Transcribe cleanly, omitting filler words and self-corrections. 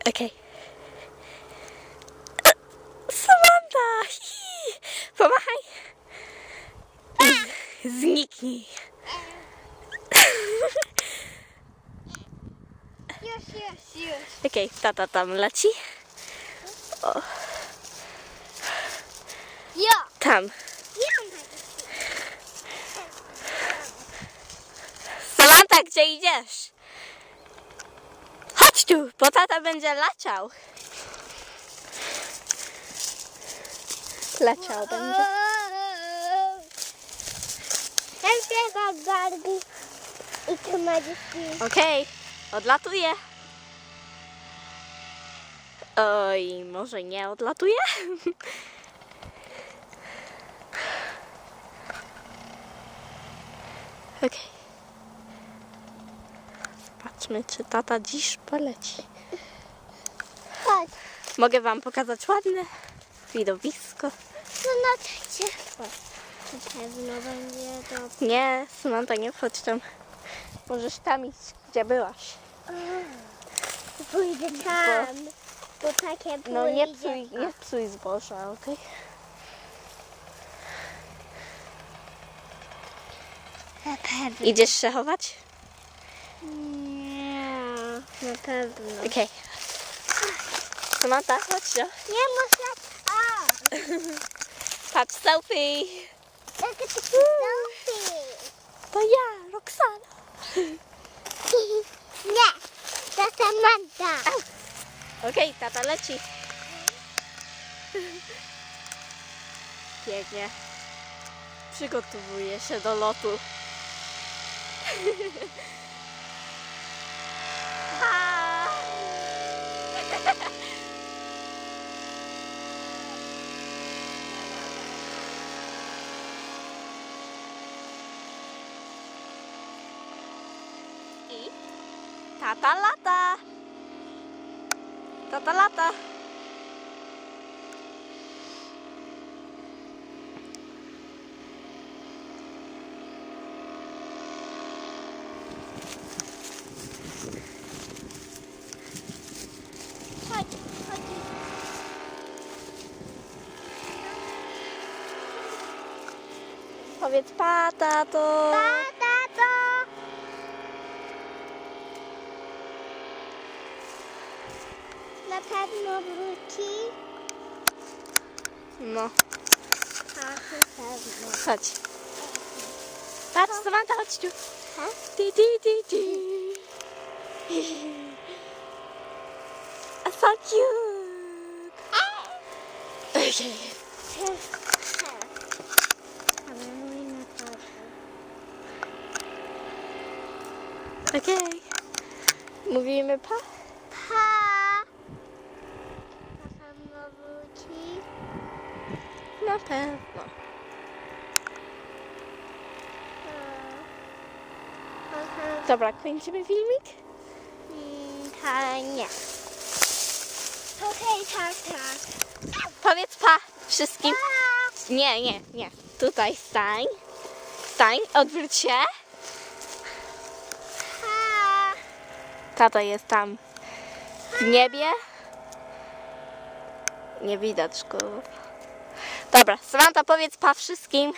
Okej. Samantha! Pomachaj! Zniknij. Już. Okej, tata tam leci. O, Ja. tam. Samantha, gdzie idziesz? Chodź tu, bo tata będzie leciał. Leciał będzie. Tam biega Barbie i tu ma dzieci. Okej, odlatuje. Oj, może nie odlatuje? Okej. Zobaczmy, czy tata dziś poleci. Chodź, Mogę wam pokazać ładne widowisko. no na tacie. Na pewno będzie to. Nie, Samantha, nie wchodź tam. Możesz tam iść, gdzie byłaś. Pójdę tam. Bo takie pójdzie. No nie psuj zboża, okej? Na pewno. Idziesz się chować? Nie, na pewno. Okej. Samantha, chodź do. Nie muszę. A! Patrz, selfie. Jaka to selfie. To ja, Roxana. Nie, to Samantha. Okej, tata leci. Biegnie. Przygotowuje się do lotu. Ha! I tata lata. Tata lata. Chodź, chodź. Powiedz pa, tato. Pa, tato. Na pewno wróci. No, Tak, na pewno. chodź. Patrz, Samantha, chodź tu. Ha? Di, di, di, di. I so cute. Okay. Okej. Mówimy pa? Pa. Na pewno wróci. Na pewno. Dobra, kończymy filmik? Nie. Okej, tak. Powiedz pa wszystkim. Pa. Nie. Tutaj stań. Stań, odwróć się. Pa. Tata jest tam w niebie. Nie widać go. Dobra, Samantha, powiedz pa wszystkim.